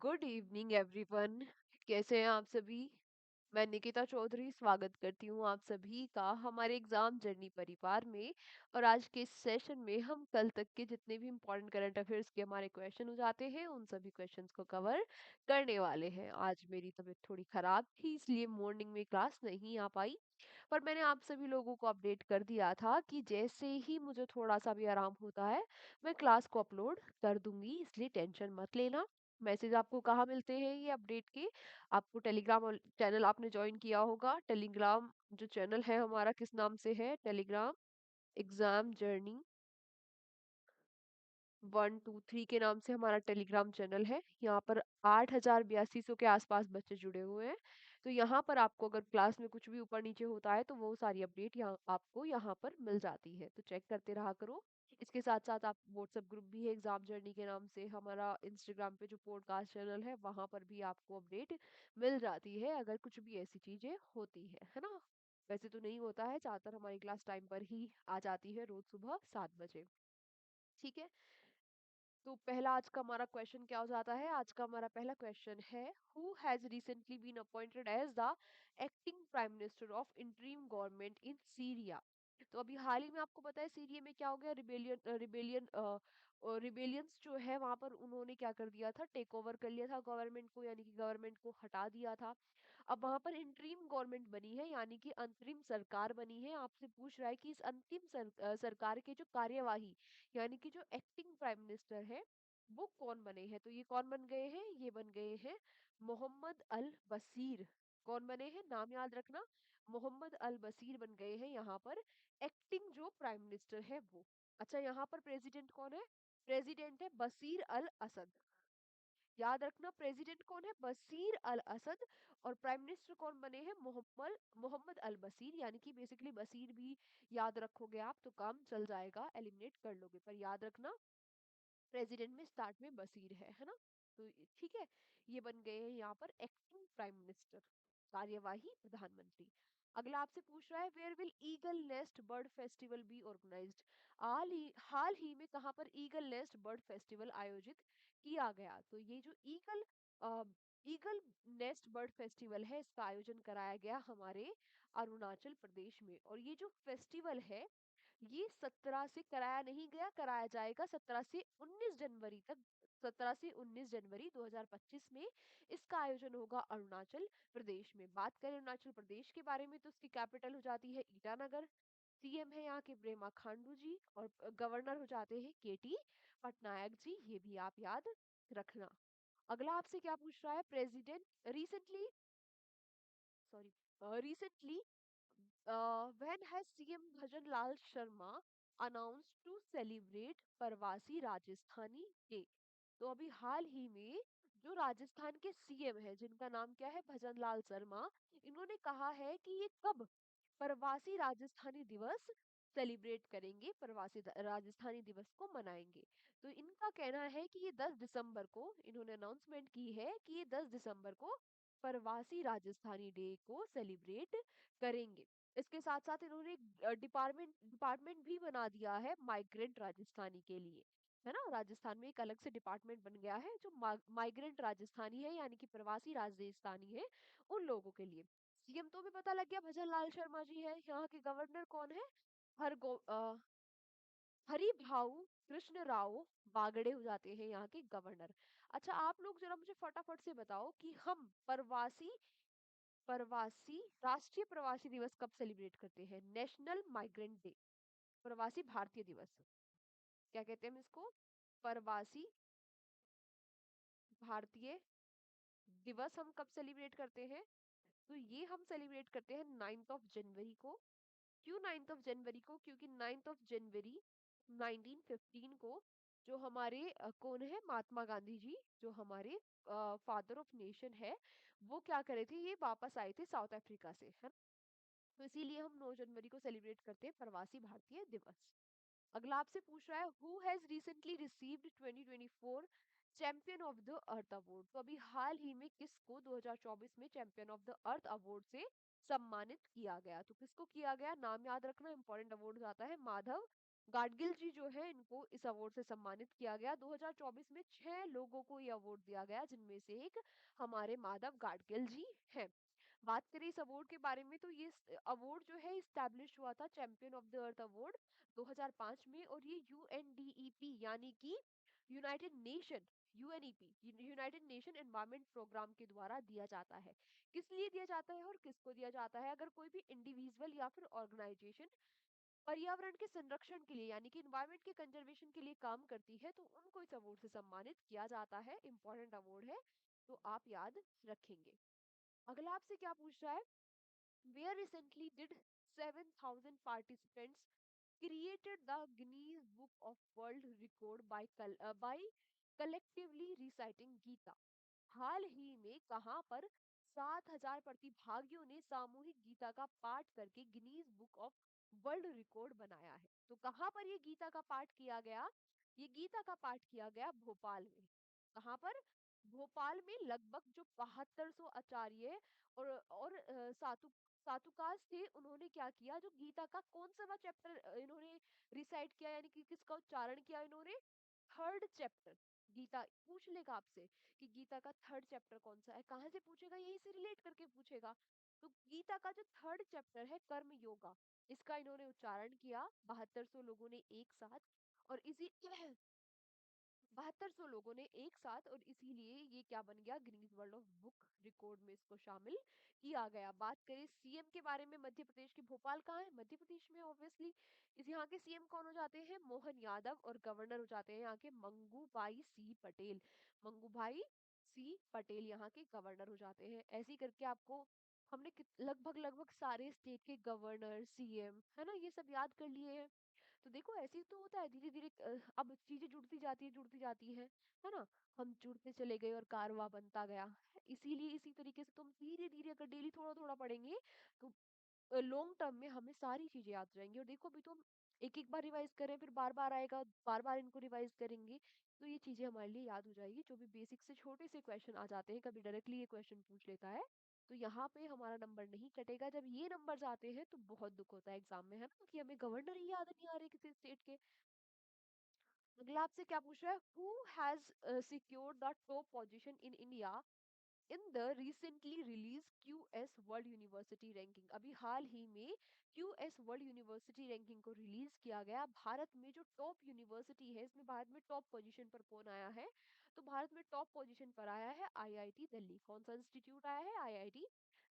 Good evening everyone. कैसे हैं आप सभी? मैं निकिता चौधरी स्वागत करती हूँ आप सभी का हमारे एग्जाम जर्नी परिवार में। और आज के इस सेशन में हम कल तक के जितने भी इम्पोर्टेंट करंट अफेयर्स के हमारे क्वेश्चन हो जाते हैं उन सभी क्वेश्चंस को कवर करने वाले हैं। आज मेरी तबीयत थोड़ी खराब थी इसलिए मॉर्निंग में क्लास नहीं आ पाई। पर मैंने आप सभी लोगों को अपडेट कर दिया था कि जैसे ही मुझे थोड़ा सा भी आराम होता है मैं क्लास को अपलोड कर दूंगी, इसलिए टेंशन मत लेना। मैसेज आपको कहाँ मिलते हैं ये अपडेट के? आपको टेलीग्राम चैनल आपने ज्वाइन किया होगा। टेलीग्राम जो चैनल है हमारा किस नाम से है? टेलीग्राम एग्जाम जर्नी 123 के नाम से हमारा टेलीग्राम चैनल है। यहाँ पर 8,8200 के आसपास बच्चे जुड़े हुए हैं। तो यहाँ पर आपको अगर क्लास में कुछ भी ऊपर नीचे होता है तो वो सारी अपडेट यहाँ आपको यहाँ पर मिल जाती है, तो चेक करते रहा करो। इसके साथ साथ आप व्हाट्सएप ग्रुप भी है एग्जाम जर्नी के नाम से। हमारा इंस्टाग्राम पे जो पॉडकास्ट चैनल है वहां पर भी आपको अपडेट मिल जाती है अगर कुछ भी ऐसी चीजें होती है ना। वैसे तो नहीं होता है, ज्यादातर हमारी क्लास टाइम पर ही आ जाती है, रोज सुबह 7 बजे। ठीक है। तो पहला आज का हमारा क्वेश्चन क्या हो जाता है? आज का हमारा पहला क्वेश्चन है, who has recently been appointed as the acting prime minister of interim government in Syria. तो अभी हाल ही में आपको पता है सीरिया में क्या हो गया, रिबेलियंस जो है वहां पर उन्होंने क्या कर दिया था, टेक ओवर कर लिया था गवर्नमेंट को, यानी कि गवर्नमेंट को हटा दिया था। अब वहां पर इंटरिम गवर्नमेंट बनी है, यानी कि अंतरिम सरकार बनी है। आपसे पूछ रहा है कि इस अंतिम सरकार के जो कार्यवाही यानी कि जो एक्टिंग प्राइम मिनिस्टर है वो कौन बने हैं। तो ये कौन बन गए हैं? ये बन गए हैं मोहम्मद अल बसीर। कौन बने हैं? नाम याद रखना, मोहम्मद अल बसीर बन गए हैं यहाँ पर एक्टिंग जो प्राइम मिनिस्टर है वो। अच्छा, यहाँ पर प्रेसिडेंट कौन है? प्रेसिडेंट है बसीर अल असद। याद रखना, प्रेसिडेंट कौन है? बसीर अल असद। और प्राइम मिनिस्टर कौन बने हैं? मोहम्मद मोहम्मद अल बसीर। यानी कि बेसिकली बसीर भी याद रखोगे आप तो काम चल जाएगा, एलिमिनेट कर लोगे। पर याद रखना प्रेसिडेंट में स्टार्ट में बसीर है ना। तो ठीक है, ये बन गए हैं यहाँ पर एक्टिंग प्राइम मिनिस्टर, कार्यवाही प्रधानमंत्री। अगला आपसे पूछ रहा है, where will Eagle Nest bird festival be organised. हाल ही में कहाँ पर ईगल नेस्ट बर्ड फेस्टिवल आयोजित किया गया? तो ये जो ईगल नेस्ट बर्ड फेस्टिवल है इसका आयोजन कराया गया हमारे अरुणाचल प्रदेश में। और ये जो फेस्टिवल है ये 17 से कराया नहीं गया, कराया जाएगा 17 से 19 जनवरी तक। 17 से 19 जनवरी 2025 में इसका आयोजन होगा अरुणाचल प्रदेश में। बात करें अरुणाचल प्रदेश के बारे में तो उसकी कैपिटल हो जाती है ईटानगर। सीएम है यहाँ के ब्रेमा खांडू जी, और गवर्नर हो जाते हैं केटी पटनायक जी। ये भी आप याद रखना। अगला आपसे क्या पूछ रहा है, president recently sorry recently when has CM Bhajan Lal Sharma announced to celebrate प्रवासी राजस्थानी डे? तो अभी हाल ही में जो राजस्थान के सीएम है जिनका नाम क्या है, भजन लाल शर्मा, इन्होंने कहा है कि ये कब प्रवासी राजस्थानी दिवस सेलिब्रेट करेंगे, राजस्थानी दिवस को मनाएंगे। तो इनका कहना है कि ये 10 दिसंबर को, इन्होंने अनाउंसमेंट की है कि ये 10 दिसंबर को प्रवासी राजस्थानी डे को सेलिब्रेट करेंगे। इसके साथ साथ इन्होंने एक डिपार्टमेंट भी बना दिया है माइग्रेंट राजस्थानी के लिए, है ना। राजस्थान में एक अलग से डिपार्टमेंट बन गया है जो माइग्रेंट राजस्थानी है, यानी कि प्रवासी राजस्थानी है उन लोगों के लिए। सीएम तो भी पता लग गया भजन लाल शर्मा जी है। यहाँ के गवर्नर कौन है? हरि भाऊ कृष्ण राव बागड़े हो जाते हैं यहाँ के गवर्नर। अच्छा, आप लोग जरा मुझे फटाफट से बताओ कि हम प्रवासी प्रवासी राष्ट्रीय प्रवासी दिवस कब सेलिब्रेट करते हैं? नेशनल माइग्रेंट डे, प्रवासी भारतीय दिवस, क्या कहते हैं हम इसको? प्रवासी भारतीय दिवस हम कब सेलिब्रेट करते हैं? तो ये हम सेलिब्रेट करते हैं 9 जनवरी को। क्यों 9 जनवरी को? क्योंकि 9 जनवरी 1915 को जो हमारे कौन है, महात्मा गांधी जी, जो हमारे फादर ऑफ नेशन है, वो क्या करे थे, ये वापस आए थे साउथ अफ्रीका से, है ना। तो इसीलिए हम 9 जनवरी को सेलिब्रेट करते हैं प्रवासी भारतीय दिवस। अगला आपसे पूछ रहा है, who has recently received 2024 champion of the Earth award. तो अभी हाल ही में किसको 2024 में champion of the Earth award से सम्मानित किया गया? तो किसको किया गया, नाम याद रखना, इंपॉर्टेंट अवार्ड आता है। माधव गाडगिल जी जो है इनको इस अवार्ड से सम्मानित किया गया। 2024 में 6 लोगों को ये अवार्ड दिया गया जिनमें से एक हमारे माधव गाडगिल जी हैं। बात करें इस अवार्ड के बारे में तो ये अवार्ड जो है इस्टेब्लिश हुआ था champion of the Earth award 2005 में, और ये यूएनडीईपी यानी कि United Nation UNEP United Nation Environment Programme के द्वारा दिया जाता है। किस लिए दिया जाता है और किसको दिया जाता है? अगर कोई भी इंडिविजुअल या फिर ऑर्गेनाइजेशन पर्यावरण के संरक्षण के लिए यानी कि इन्वायरमेंट के कंजर्वेशन के लिए काम करती है तो उनको इस अवार्ड से सम्मानित किया जाता है। इम्पोर्टेंट अवार्ड है, तो आप याद रखेंगे। अगला आपसे क्या पूछ रहा है? Where recently did 7,000 participants created the Guinness Book of World Record by collectively reciting Gita? हाल ही में कहां पर 7,000 प्रतिभागियों ने सामूहिक गीता का पाठ करके Guinness book of world record बनाया है? तो कहां पर ये गीता का पाठ किया गया? ये गीता का पाठ किया गया भोपाल में। कहां पर? भोपाल में। लगभग जो 7200 आचार्य और सातुकास थे, उन्होंने क्या किया, जो गीता का कौन सा चैप्टर इन्होंने रिसाइट किया यानी कि किसका उच्चारण किया इन्होंने? Third chapter. गीता पूछ लेगा आपसे कि गीता का थर्ड चैप्टर कौन सा है, कहाँ से पूछेगा? यही से रिलेट करके पूछेगा। तो गीता का जो थर्ड चैप्टर है कर्म योगा, इसका इन्होंने उच्चारण किया 7200 लोगों ने एक साथ, और इसी 7200 लोगों ने एक साथ, और इसीलिए ये क्या बन गया, Guinness world of book record में इसको शामिल किया गया। बात करें सीएम के बारे में, मध्य प्रदेश की भोपाल कहाँ है? मध्य प्रदेश में ऑब्वियसली। इस यहाँ के सीएम कौन हो जाते हैं? मोहन यादव, और गवर्नर हो जाते हैं यहाँ के मंगू भाई सी पटेल। मंगू भाई सी पटेल यहाँ के गवर्नर हो जाते हैं। ऐसे ही करके आपको हमने लगभग लगभग सारे स्टेट के गवर्नर, सीएम, है ना, ये सब याद कर लिए हैं। तो देखो ऐसे ही तो होता है, धीरे धीरे अब चीजें जुड़ती जाती है ना। हम जुड़ते चले गए और कारवा बनता गया। इसीलिए इसी तरीके से तुम धीरे धीरे अगर डेली थोड़ा थोड़ा पढ़ेंगे तो लॉन्ग टर्म में हमें सारी चीजें याद रहेंगी। और देखो अभी तो हम एक एक बार रिवाइज करें, फिर बार बार आएगा, बार बार इनको रिवाइज करेंगे, तो ये चीजें हमारे लिए याद हो जाएगी। जो भी बेसिक से छोटे से क्वेश्चन आ जाते हैं, कभी डायरेक्टली ये क्वेश्चन पूछ लेता है, तो यहाँ पे हमारा नंबर नहीं कटेगा। जब ये नंबर आते हैं तो बहुत दुख होता है एग्जाम में, है ना, कि हमें गवर्नर ही याद नहीं आ रहे किसी स्टेट के। अगला आपसे क्या पूछ रहा है? Who has secured the top position in India in the recently release QS world university ranking? अभी हाल ही में क्यूएस वर्ल्ड यूनिवर्सिटी रैंकिंग को रिलीज किया गया। भारत में जो टॉप यूनिवर्सिटी है, इसमें भारत में टॉप पोजीशन पर कौन आया है? तो भारत में टॉप पोजीशन पर आया है आईआईटी दिल्ली। कौन सा इंस्टीट्यूट आया है? आईआईटी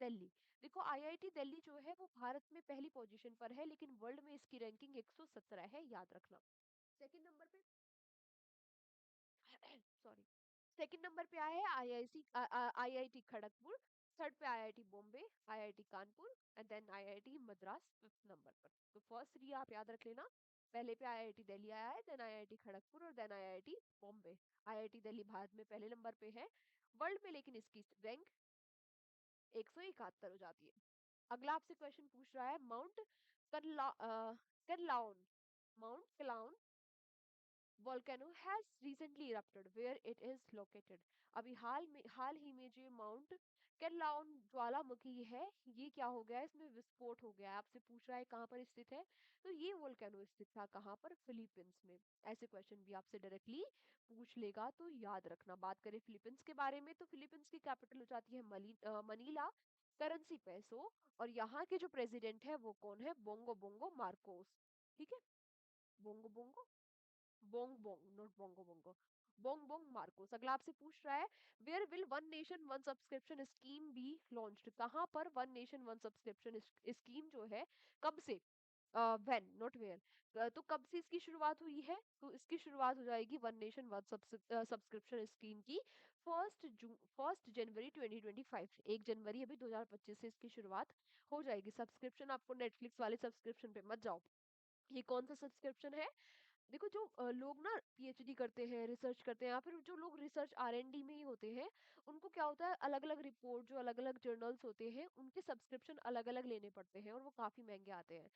दिल्ली। देखो आईआईटी दिल्ली जो है वो भारत में पहली पोजीशन पर है, लेकिन वर्ल्ड में इसकी रैंकिंग 117 है, याद रखना। सेकंड नंबर पे सॉरी, सेकंड नंबर पे आया है आईआईटी खड़गपुर। थर्ड पे IIT Bombay, IIT Kanpur, and then IIT Madras fifth number पर। तो फर्स्ट थ्री आप याद रख लेना। पहले पे आईआईटी दिल्ली आया है, देन आईआईटी खड़गपुर, और then IIT Bombay. IIT Delhi Bharat में पहले नंबर पे है, वर्ल्ड में लेकिन इसकी रैंक 171 हो जाती है। अगला आपसे क्वेश्चन पूछ रहा है, करलाउन माउंट क्लाउन volcano has recently erupted where it is located? अभी हाल ही में जो माउंट केरलाउन ज्वालामुखी है, ये क्या हो गया है, इसमें विस्फोट हो गया है। आपसे पूछ रहा है कहाँ पर स्थित है, तो ये वोल्केनो स्थित था कहाँ पर? फिलीपींस में। ऐसे क्वेश्चन भी आपसे डायरेक्टली पूछ लेगा, तो याद रखना। बात करें फिलीपींस के बारे में, तो फिलीपींस की कैपिटल हो जाती है मनीला, करेंसी पैसो, और यहाँ के जो प्रेसिडेंट है वो कौन है? Bongo Bongo Marcos. ठीक है, Bongo Bongo Bong Bong, not Bongo Bongo, Bong Bong Marcos. अगला आपसे पूछ रहा है, where will one nation one subscription scheme be launched? कहाँ पर one nation one subscription scheme जो है, कब से, व्हेन नॉट वेयर, तो कब से इसकी शुरुआत हुई है? तो इसकी शुरुआत हो जाएगी one nation one subscription scheme की 1 जनवरी 2025। 1 जनवरी अभी 2025 से इसकी शुरुआत हो जाएगी। सब्सक्रिप्शन आपको नेटफ्लिक्स वाले सब्सक्रिप्शन पे मत जाओ। ये कौन सा सब्सक्रिप्शन है? देखो जो लोग ना पीएचडी करते हैं, रिसर्च करते हैं, या फिर जो लोग रिसर्च आरएनडी में ही होते हैं, उनको क्या होता है, अलग अलग रिपोर्ट, जो अलग अलग जर्नल्स होते हैं, उनके सब्सक्रिप्शन अलग अलग लेने पड़ते हैं और वो काफी महंगे आते हैं।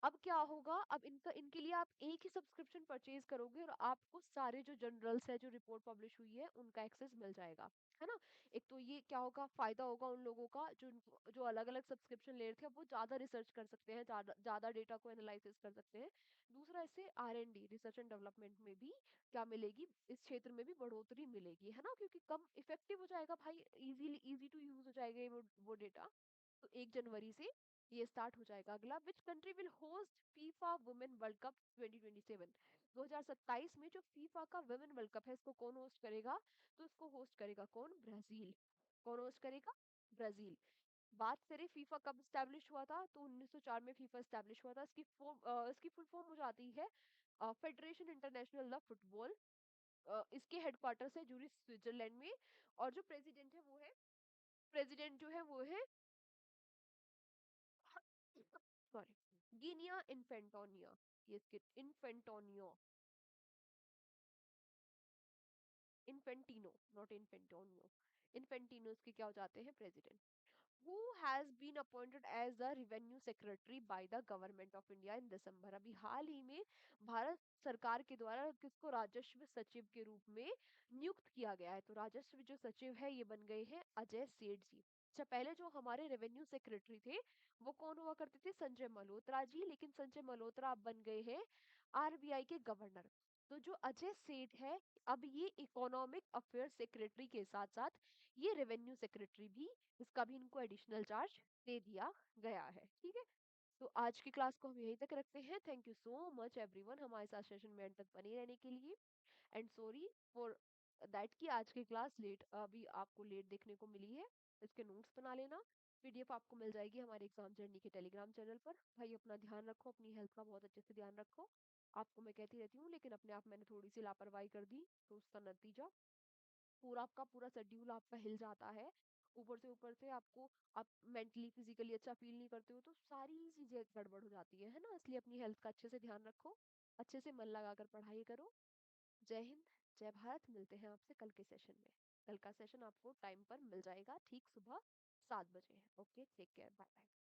अब क्या होगा, अब इनका इनके लिए आप एक ही सब्सक्रिप्शन परचेज करोगे और आपको सारे जो जर्नल्स है, जो रिपोर्ट पब्लिश हुई है, उनका एक्सेस मिल जाएगा, है ना। एक तो ये क्या होगा, फायदा होगा उन लोगों का जो जो अलग अलग सब्सक्रिप्शन ले रहे थे, अब वो ज्यादा रिसर्च कर सकते हैं, ज्यादा ज्यादा डेटा को एनालिसिस कर सकते हैं। दूसरा, इससे R&D, रिसर्च एंड डेवलपमेंट में भी क्या मिलेगी, इस क्षेत्र में भी बढ़ोतरी मिलेगी, है ना, क्योंकि कम इफेक्टिव हो जाएगा भाई, इजीली इजी टू यूज हो जाएगा वो डेटा। तो 1 जनवरी से ये स्टार्ट हो जाएगा। अगला, which country will host FIFA women world cup 2027? 2027 में जो फीफा का वुमेन वर्ल्ड कप है, इसको कौन होस्ट करेगा? तो इसको होस्ट करेगा कौन? ब्राजील। कौन होस्ट करेगा? ब्राजील। बात करें फीफा कब स्टैब्लिश हुआ था, तो 1904 में फीफा स्टैब्लिश हुआ था। इसकी फुल फॉर्म हो जाती है फेडरेशन इंटरनेशनल ऑफ फुटबॉल। इसके हेडक्वार्टर है जूरिच, स्विट्जरलैंड में। और जो प्रेसिडेंट है वो है, प्रेसिडेंट जो है वो है सॉरी, गिनिया इन्फेंटोनिया। ये इसके इन्फेंटोनियो, इन्फेंटिनो, नॉट इन्फेंटोनियो। इन्फेंटिनो इसके क्या हो जाते हैं? President. Who has been appointed as the revenue secretary by the government of India in December? अभी हाल ही में भारत सरकार के द्वारा किसको राजस्व सचिव के रूप में नियुक्त किया गया है? तो राजस्व जो सचिव है ये बन गए हैं अजय सेठ जी। अच्छा, पहले जो हमारे रेवेन्यू सेक्रेटरी थे वो कौन हुआ करते थे? संजय मल्होत्रा जी, लेकिन संजय मल्होत्रा अब बन गए हैं RBI के गवर्नर। तो जो अजय सेठ है, अब ये इकोनॉमिक अफेयर सेक्रेटरी के साथ साथ ये रेवेन्यू सेक्रेटरी भी, इसका भी इनको एडिशनल चार्ज दे दिया गया है। ठीक है, तो आज की क्लास को हम यहीं तक रखते हैं। Thank you so much everyone हमारे साथ सेशन में एंड तक बने रहने के लिए। एंड सॉरी फॉर दैट कि आज की क्लास लेट, अभी आपको लेट देखने को मिली है। इसके नोट्स बना लेना, PDF आपको मिल जाएगी हमारे एग्जाम जर्नी के टेलीग्राम चैनल पर। भाई अपना ध्यान रखो, अपनी हेल्थ का बहुत अच्छे से ध्यान रखो। आपको मैं कहती रहती हूँ, लेकिन अपने आप मैंने थोड़ी सी लापरवाही कर दी, तो उसका नतीजा पूरा आपका पूरा शेड्यूल आपका हिल जाता है। ऊपर से आपको, आप मेंटली फिजिकली अच्छा फील नहीं करते हो, तो सारी चीजें गड़बड़ हो जाती है ना। इसलिए अपनी हेल्थ का अच्छे से ध्यान रखो, अच्छे से मन लगाकर पढ़ाई करो। जय हिंद, जय भारत। मिलते हैं आपसे कल के सेशन में। कल का सेशन आपको टाइम पर मिल जाएगा, ठीक सुबह 7 बजे। Okay, take care, bye bye.